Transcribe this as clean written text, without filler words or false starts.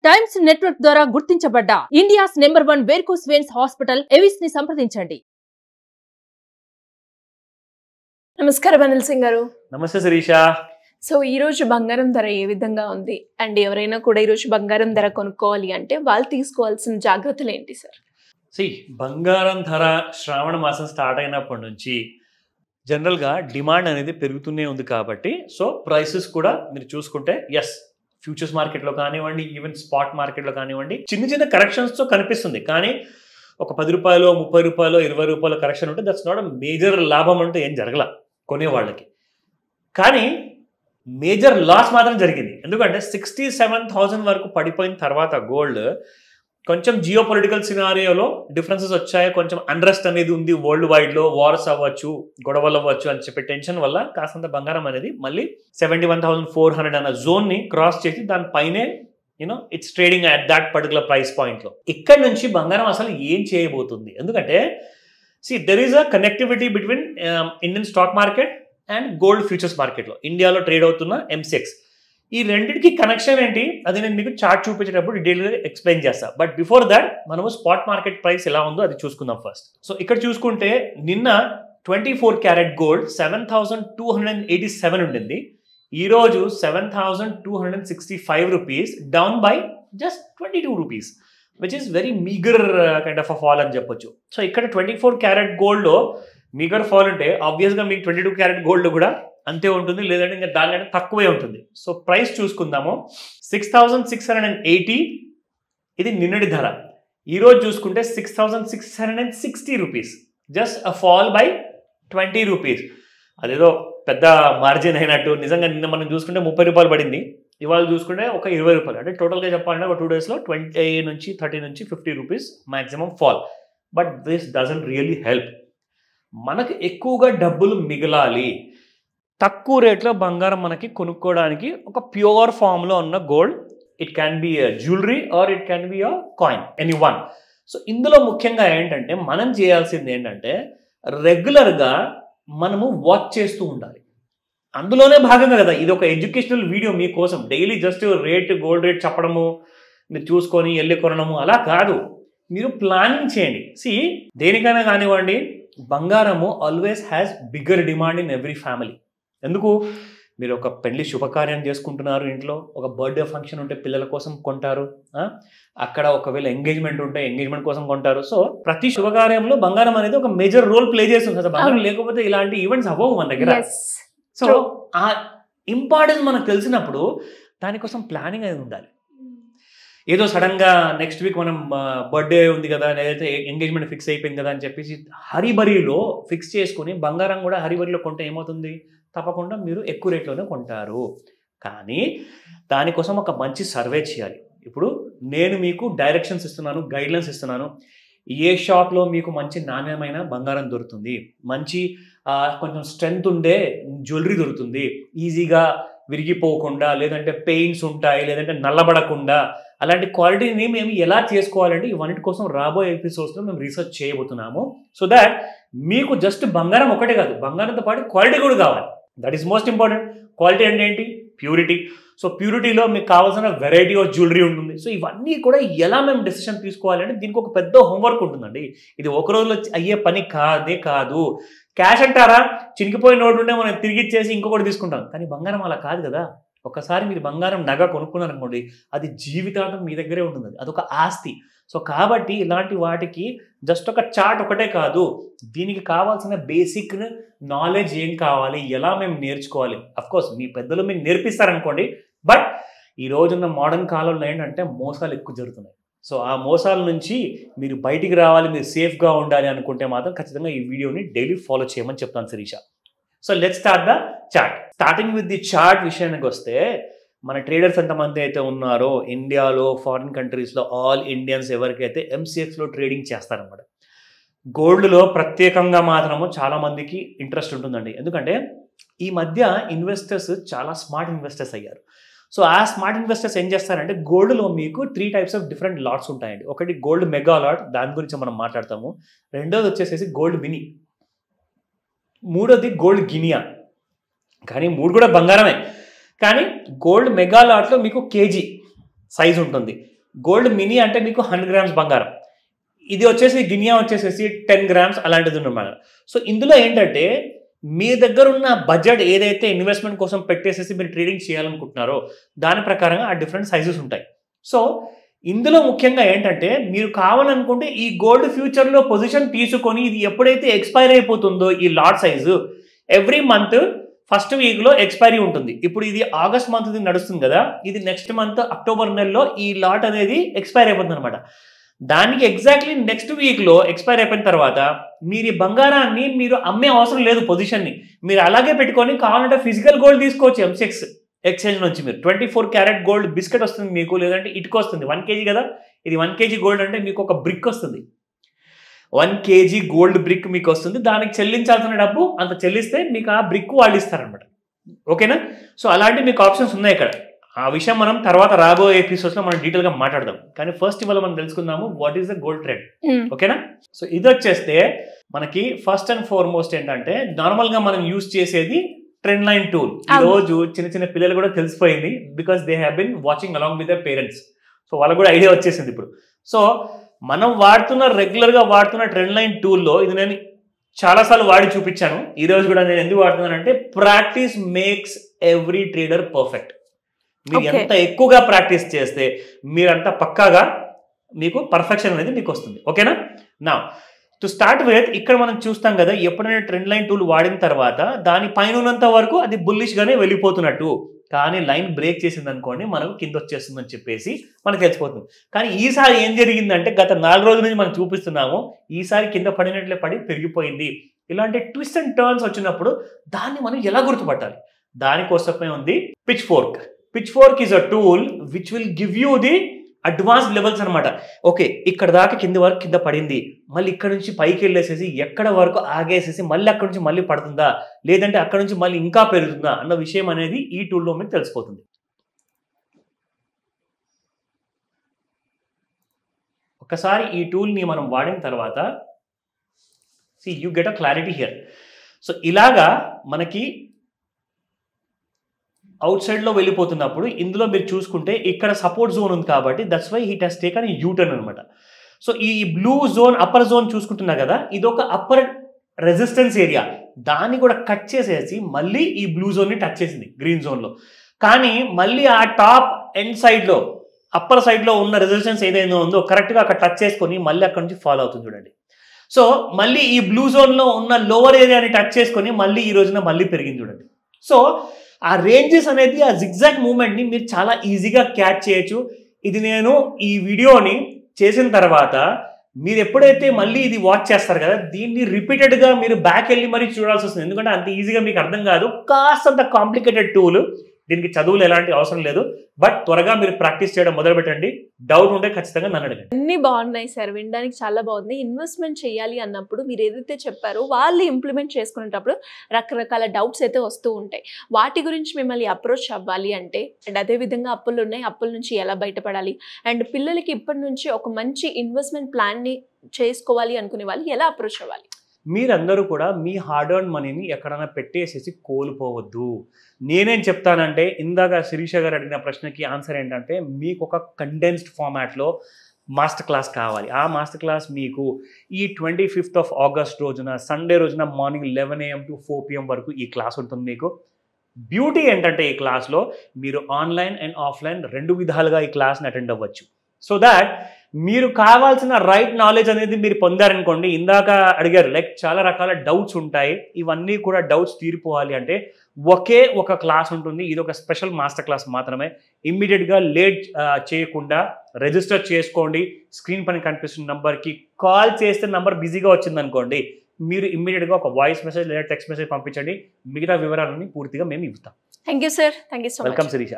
Times network ద్వారా గుర్తించబడ్డ India's number 1 varicose veins hospital Avis ని సంప్రదించండి. నమస్కారం అనిల్ సింగ్ గారు. నమస్తే శిరీష. సో ఈ రోజు బంగారం ధర ఏ విధంగా ఉంది అండ్ ఎవరైనా కూడా ఈ రోజు బంగారం ధర కొనుక్కోవాలి అంటే వాళ్ళు తీసుకోవాల్సిన జాగ్రత్తలు ఏంటి సార్? బంగారం ధర శ్రావణ మాసం స్టార్ట్ అయినప్పటి నుంచి జనరల్గా డిమాండ్ అనేది పెరుగుతూనే ఉంది కాబట్టి సో ప్రైసెస్ కూడా మీరు చూసుకుంటే ఎస్ ఫ్యూచర్స్ మార్కెట్లో కానివ్వండి, ఈవెన్ స్పాట్ మార్కెట్లో కానివ్వండి, చిన్న చిన్న కరెక్షన్స్తో కనిపిస్తుంది. కానీ ఒక 10 రూపాయలు, 30 రూపాయలు, 20 రూపాయల కరెక్షన్ ఉంటే దట్స్ నాట్ మేజర్ లాభం అంటే ఏం జరగల కొనేవాళ్ళకి. కానీ మేజర్ లాస్ మాత్రం జరిగింది. ఎందుకంటే 67,000 వరకు పడిపోయిన తర్వాత గోల్డ్ కొంచెం జియో పొలిటికల్ సినారియోలో డిఫరెన్సెస్ వచ్చాయి, కొంచెం అన్రెస్ట్ అనేది ఉంది వరల్డ్ వైడ్లో, వార్స్ అవ్వచ్చు, గొడవలు అవ్వచ్చు అని చెప్పి టెన్షన్ వల్ల కాసంత బంగారం అనేది మళ్ళీ 71,400 అన్న జోన్ని క్రాస్ చేసి దానిపైనే it's trading at that particular price పాయింట్లో. ఇక్కడ నుంచి బంగారం అసలు ఏం చేయబోతుంది? ఎందుకంటే there is a connectivity between Indian stock market and gold futures మార్కెట్లో ఇండియాలో ట్రేడ్ అవుతున్న ఎంసెక్స్. ఈ రెండింటికి కనెక్షన్ ఏంటి అది నేను మీకు చార్ట్ చూపించేటప్పుడు డీటెయిల్గా ఎక్స్ప్లెయిన్ చేస్తాను. బట్ బిఫోర్ దాట్ మనము స్పాట్ మార్కెట్ ప్రైస్ ఎలా ఉందో అది చూసుకుందాం ఫస్ట్. సో ఇక్కడ చూసుకుంటే నిన్న 24 క్యారెట్ గోల్డ్ 7,287 ఉండింది. ఈరోజు 7,265 rupees, down by just 22 rupees, which is very meagre kind of a fall అని చెప్పొచ్చు. సో ఇక్కడ 24 క్యారెట్ గోల్డ్లో మీగర్ ఫాల్ ఉంటే ఆబ్వియస్గా మీకు 22 క్యారెట్ గోల్డ్ కూడా అంతే ఉంటుంది, లేదంటే ఇంకా దానికంటే తక్కువే ఉంటుంది. సో ప్రైస్ చూసుకుందాము. 6,680 ఇది నిన్నటి ధర. ఈరోజు చూసుకుంటే 6,660 rupees, just a fall by 20 rupees. అదేదో పెద్ద మార్జిన్ అయినట్టు. నిజంగా నిన్న మనం చూసుకుంటే 30 రూపాయలు పడింది, ఇవాళ చూసుకుంటే ఒక 20 రూపాయలు. అంటే టోటల్గా చెప్పాలంటే ఒక 2 డేస్లో 20 నుంచి 30 నుంచి 50 rupees maximum fall. But this doesn't really help. మనకు ఎక్కువగా డబ్బులు మిగలాలి, తక్కువ రేట్లో బంగారం మనకి కొనుక్కోవడానికి ఒక ప్యూర్ ఫామ్లో ఉన్న gold, it can be jewellery or it can be a coin, any one. So ఇందులో ముఖ్యంగా ఏంటంటే మనం చేయాల్సింది ఏంటంటే రెగ్యులర్గా మనము వాచ్ చేస్తూ ఉండాలి. అందులోనే భాగంగా కదా ఇది ఒక ఎడ్యుకేషనల్ వీడియో మీకోసం. Daily just rate gold rate చెప్పడము, మీరు చూసుకొని వెళ్ళి కొనడము అలా కాదు, మీరు ప్లానింగ్ చేయండి. దేనికైనా కానివ్వండి, బంగారము always has bigger demand in every family. ఎందుకు? మీరు ఒక పెళ్లి శుభకార్యం చేసుకుంటున్నారు, ఇంట్లో ఒక బర్త్డే ఫంక్షన్ ఉంటే పిల్లల కోసం కొంటారు, అక్కడ ఒకవేళ ఎంగేజ్మెంట్ ఉంటే ఎంగేజ్మెంట్ కోసం కొంటారు. సో ప్రతి శుభకార్యంలో బంగారం అనేది ఒక మేజర్ రోల్ ప్లే చేస్తుంది కదా. బంగారం లేకపోతే ఇలాంటి ఈవెంట్స్ అవ్వవు మన దగ్గర. సో ఆ ఇంపార్టెన్స్ మనకు తెలిసినప్పుడు దానికోసం ప్లానింగ్ అనేది ఉండాలి. ఏదో సడన్గా నెక్స్ట్ వీక్ మనం బర్త్డే ఉంది కదా, లేదైతే ఎంగేజ్మెంట్ ఫిక్స్ అయిపోయింది కదా అని చెప్పేసి హరిబరిలో ఫిక్స్ చేసుకుని బంగారం కూడా హరిబరిలో కొంటే ఏమవుతుంది? తప్పకుండా మీరు ఎక్కువ రేట్లోనే కొంటారు. కానీ దానికోసం ఒక మంచి సర్వే చేయాలి. ఇప్పుడు నేను మీకు డైరెక్షన్స్ ఇస్తున్నాను, గైడ్లైన్స్ ఇస్తున్నాను. ఏ షాప్లో మీకు మంచి నాణ్యమైన బంగారం దొరుకుతుంది, మంచి కొంచెం స్ట్రెంగ్త్ ఉండే జ్యువెలరీ దొరుకుతుంది, ఈజీగా విరిగిపోకుండా, లేదంటే పెయిన్స్ ఉంటాయి, లేదంటే నల్లబడకుండా, అలాంటి క్వాలిటీని మేము ఎలా చేసుకోవాలంటే ఇవన్నిటి కోసం రాబోయే ఎపిసోడ్స్లో మేము రీసెర్చ్ చేయబోతున్నాము. సో దాట్ మీకు జస్ట్ బంగారం ఒకటే కాదు, బంగారంతో పాటు క్వాలిటీ కూడా కావాలి. That is most important. Quality అంటే ఏంటి? ప్యూరిటీ. సో ప్యూరిటీలో మీకు కావాల్సిన వెరైటీ ఆఫ్ జ్యువెలరీ ఉంటుంది. సో ఇవన్నీ కూడా ఎలా మేము డెసిషన్ తీసుకోవాలంటే దీనికి ఒక పెద్ద హోంవర్క్ ఉంటుందండి. ఇది ఒక రోజులో అయ్యే పని కాదు. క్యాష్ అంటారా, చినికిపోయిన నోటు ఉంటే మనం తిరిగి ఇచ్చేసి ఇంకొకటి తీసుకుంటాం. కానీ బంగారం అలా కాదు కదా. ఒకసారి మీరు బంగారం నగ కొనుక్కున్నారనుకోండి, అది జీవితాంతం మీ దగ్గరే ఉంటుంది, అదొక ఆస్తి. సో కాబట్టి ఇలాంటి వాటికి జస్ట్ ఒక చార్ట్ ఒకటే కాదు, దీనికి కావాల్సిన బేసిక్ నాలెడ్జ్ ఏం కావాలి, ఎలా మేము నేర్చుకోవాలి. అఫ్కోర్స్ మీ పెద్దలు మీకు నేర్పిస్తారనుకోండి. బట్ ఈ రోజున్న మోడర్న్ కాలంలో ఏంటంటే మోసాలు ఎక్కువ జరుగుతున్నాయి. సో ఆ మోసాల నుంచి మీరు బయటికి రావాలి, మీరు సేఫ్గా ఉండాలి అనుకుంటే మాత్రం ఖచ్చితంగా ఈ వీడియోని డైలీ ఫాలో చేయమని చెప్తాను Shirisha. So let's start the chart. Starting with the chart విషయానికి వస్తే, మన ట్రేడర్స్ ఎంతమంది అయితే ఉన్నారో ఇండియాలో, ఫారిన్ కంట్రీస్లో, ఆల్ ఇండియన్స్ ఎవరికైతే ఎంసీఎక్స్లో ట్రేడింగ్ చేస్తారన్నమాట. గోల్డ్లో ప్రత్యేకంగా మాత్రము చాలామందికి ఇంట్రెస్ట్ ఉంటుందండి. ఎందుకంటే ఈ మధ్య ఇన్వెస్టర్స్ చాలా స్మార్ట్ ఇన్వెస్టర్స్ అయ్యారు. సో ఆ స్మార్ట్ ఇన్వెస్టర్స్ ఏం చేస్తారంటే గోల్డ్లో మీకు 3 టైప్స్ ఆఫ్ డిఫరెంట్ లాట్స్ ఉంటాయండి. ఒకటి గోల్డ్ మెగా లాట్, దాని గురించి మనం మాట్లాడతాము. రెండోది వచ్చేసేసి గోల్డ్ మినీ, మూడోది గోల్డ్ గినియా. కానీ 3 కూడా బంగారమే. కానీ గోల్డ్ మెగా లాట్లో మీకు కేజీ సైజ్ ఉంటుంది. గోల్డ్ మినీ అంటే మీకు 100 grams బంగారం. ఇది వచ్చేసి గినియా వచ్చేసేసి 10 grams అలాంటిది ఉన్నమాట. సో ఇందులో ఏంటంటే మీ దగ్గర ఉన్న బడ్జెట్ ఏదైతే ఇన్వెస్ట్మెంట్ కోసం పెట్టేసేసి మీరు ట్రేడింగ్ చేయాలనుకుంటున్నారో దాని ప్రకారంగా ఆ డిఫరెంట్ సైజెస్ ఉంటాయి. సో ఇందులో ముఖ్యంగా ఏంటంటే మీరు కావాలనుకుంటే ఈ గోల్డ్ ఫ్యూచర్లో పొజిషన్ తీసుకొని ఇది ఎప్పుడైతే ఎక్స్పైర్ అయిపోతుందో ఈ lot size every month first వీక్లో ఎక్స్పైరీ ఉంటుంది. ఇప్పుడు ఇది ఆగస్ట్ మంత్ నడుస్తుంది కదా, ఇది నెక్స్ట్ మంత్ అక్టోబర్ నెలలో ఈ లాట్ అనేది ఎక్స్పైర్ అయిపోతుంది అనమాట. దానికి ఎగ్జాక్ట్లీ నెక్స్ట్ వీక్లో ఎక్స్పైర్ అయిపోయిన తర్వాత మీరు ఈ బంగారాన్ని మీరు అమ్మే అవసరం లేదు, పొజిషన్ని మీరు అలాగే పెట్టుకొని కావాలంటే ఫిజికల్ గోల్డ్ తీసుకోవచ్చు ఎంసెక్స్ ఎక్స్చేంజ్ నుంచి. మీరు 24 క్యారెట్ గోల్డ్ బిస్కెట్ వస్తుంది మీకు, లేదంటే ఇటుక వస్తుంది 1 kg కదా, ఇది 1 kg గోల్డ్ అంటే మీకు ఒక బ్రిక్ వస్తుంది, 1 kg గోల్డ్ బ్రిక్ మీకు వస్తుంది. దానికి చెల్లించాల్సిన డబ్బు అంత చెల్లిస్తే మీకు ఆ బ్రిక్ వాళ్ళు ఇస్తారనమాట. ఓకేనా? సో అలాంటి మీకు ఆప్షన్స్ ఉన్నాయి ఇక్కడ. ఆ విషయం మనం తర్వాత రాబోయే ఎపిసోడ్స్లో మనం డీటెయిల్గా మాట్లాడదాం. కానీ ఫస్ట్ ఇవాళ మనం తెలుసుకుందాము what is the gold trend. ఓకేనా? సో ఇది వచ్చేస్తే మనకి ఫస్ట్ అండ్ ఫార్మోస్ట్ ఏంటంటే నార్మల్గా మనం యూజ్ చేసేది ట్రెండ్ లైన్ టూల్. ఈ రోజు చిన్న చిన్న పిల్లలు కూడా తెలిసిపోయింది, because they have been watching along with their parents. So వాళ్ళకు కూడా ఐడియా వచ్చేసింది ఇప్పుడు. సో మనం రెగ్యులర్గా వాడుతున్న ట్రెండ్ లైన్ టూల్లో ఇది నేను చాలాసార్లు వాడి చూపించాను. ఈ రోజు కూడా నేను ఎందుకు వాడుతున్నానంటే practice makes every trader perfect. మీరు ఎంత ఎక్కువగా ప్రాక్టీస్ చేస్తే మీరంతా పక్కాగా మీకు పర్ఫెక్షన్ అనేది మీకు వస్తుంది. ఓకేనా? నా టు స్టార్ట్ విత్ ఇక్కడ మనం చూస్తాం కదా, ఎప్పుడైనా ట్రెండ్ లైన్ టూల్ వాడిన తర్వాత దాని పైన ఉన్నంత వరకు అది బుల్లిష్గానే వెళ్ళిపోతున్నట్టు, కానీ లైన్ బ్రేక్ చేసింది అనుకోండి మనకు కింద వచ్చేస్తుందని చెప్పేసి మనకు తెలిసిపోతుంది. కానీ ఈసారి ఏం జరిగిందంటే గత 4 రోజుల నుంచి మనం చూపిస్తున్నాము, ఈసారి కింద పడినట్లే పడి పెరిగిపోయింది. ఇలాంటి ట్విస్ట్ అండ్ టర్న్స్ వచ్చినప్పుడు దాన్ని మనం ఎలా గుర్తుపట్టాలి? దానికోసమే ఉంది pitch fork. Pitch fork is a tool which will give you the advance levels అనమాట. ఓకే, ఇక్కడ దాకా కింద వరకు కింద పడింది, మళ్ళీ ఇక్కడ నుంచి పైకి వెళ్ళేసేసి ఎక్కడ వరకు ఆగేసేసి మళ్ళీ అక్కడ నుంచి మళ్ళీ పడుతుందా, లేదంటే అక్కడ నుంచి మళ్ళీ ఇంకా పెరుగుతుందా అన్న విషయం అనేది ఈ టూల్లో మీకు తెలిసిపోతుంది. ఒకసారి ఈ టూల్ని మనం వాడిన తర్వాత you get a clarity here. So ఇలాగా మనకి అవుట్ సైడ్లో వెళ్ళిపోతున్నప్పుడు ఇందులో మీరు చూసుకుంటే ఇక్కడ సపోర్ట్ జోన్ ఉంది కాబట్టి that's why it has taken U turn అనమాట. సో ఈ బ్లూ జోన్ అప్పర్ జోన్ చూసుకుంటున్నా కదా, ఇది ఒక అప్పర్ రెసిస్టెన్స్ ఏరియా, దాన్ని కూడా కట్ చేసేసి మళ్ళీ ఈ బ్లూ జోన్ని టచ్ చేసింది గ్రీన్ జోన్లో. కానీ మళ్ళీ ఆ టాప్ ఎండ్ సైడ్లో అప్పర్ సైడ్లో ఉన్న రెసిస్టెన్స్ ఏదైనా ఉందో కరెక్ట్గా అక్కడ టచ్ చేసుకొని మళ్ళీ అక్కడ నుంచి ఫాలో అవుతుంది చూడండి. సో మళ్ళీ ఈ బ్లూ జోన్లో ఉన్న లోవర్ ఏరియాని టచ్ చేసుకొని మళ్ళీ ఈ రోజున మళ్ళీ పెరిగింది చూడండి. సో ఆ రేంజెస్ అనేది ఆ జిగ్జాగ్ మూమెంట్ని మీరు చాలా ఈజీగా క్యాచ్ చేయొచ్చు. ఇది నేను ఈ వీడియోని చేసిన తర్వాత మీరు ఎప్పుడైతే మళ్ళీ ఇది వాచ్ చేస్తారు కదా, దీన్ని రిపీటెడ్గా మీరు బ్యాక్ వెళ్ళి మరీ చూడాల్సి వస్తుంది. ఎందుకంటే అంత ఈజీగా మీకు అర్థం కాదు, కాస్తంత కాంప్లికేటెడ్ టూల్. దీనికి చదువులు ఎలాంటి అవసరం లేదు, బట్ త్వరగా మీరు ప్రాక్టీస్ చేయడం మొదలు పెట్టండి. డౌట్ ఉంటే ఖచ్చితంగా నన్ను అడగండి. అన్ని బాగున్నాయి సార్, వినడానికి చాలా బాగుంది. ఇన్వెస్ట్మెంట్ చేయాలి అన్నప్పుడు మీరు ఏదైతే చెప్పారో వాళ్ళు ఇంప్లిమెంట్ చేసుకునేటప్పుడు రకరకాల డౌట్స్ అయితే వస్తూ ఉంటాయి. వాటి గురించి మిమ్మల్ని అప్రోచ్ అవ్వాలి అంటే, అండ్ అదేవిధంగా అప్పులు ఉన్నాయి, అప్పుల నుంచి ఎలా బయటపడాలి, అండ్ పిల్లలకి ఇప్పటి నుంచి ఒక మంచి ఇన్వెస్ట్మెంట్ ప్లాన్ని చేసుకోవాలి అనుకునే వాళ్ళు ఎలా అప్రోచ్ అవ్వాలి? మీరందరూ కూడా మీ హార్డ్ ఎర్న్ మనీని ఎక్కడైనా పెట్టేసేసి కోల్పోవద్దు. నేనేం చెప్తానంటే, ఇందాక శిరీష గారు అడిగిన ప్రశ్నకి ఆన్సర్ ఏంటంటే, మీకు ఒక కండెన్స్డ్ ఫార్మాట్లో మాస్టర్ క్లాస్ కావాలి. ఆ మాస్టర్ క్లాస్ మీకు ఈ 25th ఆగస్ట్ రోజున సండే రోజున మార్నింగ్ 11 AM to 4 PM వరకు ఈ క్లాస్ ఉంటుంది మీకు. బ్యూటీ ఏంటంటే ఈ క్లాస్లో మీరు ఆన్లైన్ అండ్ ఆఫ్లైన్ 2 విధాలుగా ఈ క్లాస్ని అటెండ్ అవ్వచ్చు. సో దాట్ మీరు కావాల్సిన రైట్ నాలెడ్జ్ అనేది మీరు పొందారనుకోండి. ఇందాక అడిగారు లైక్ చాలా రకాల డౌట్స్ ఉంటాయి, ఇవన్నీ కూడా డౌట్స్ తీరిపోవాలి అంటే ఒకే ఒక క్లాస్ ఉంటుంది. ఇది ఒక స్పెషల్ మాస్టర్ క్లాస్ మాత్రమే. ఇమ్మీడియట్గా లేట్ చేయకుండా రిజిస్టర్ చేసుకోండి. స్క్రీన్ పైన కనిపిస్తున్న నంబర్కి కాల్ చేస్తే నంబర్ బిజీగా వచ్చిందనుకోండి, మీరు ఇమ్మీడియట్గా ఒక వాయిస్ మెసేజ్ లేదా టెక్స్ట్ మెసేజ్ పంపించండి. మిగతా వివరాలన్నీ పూర్తిగా మేము ఇస్తాం. Thank you sir, thank you so much. Welcome Sirisha.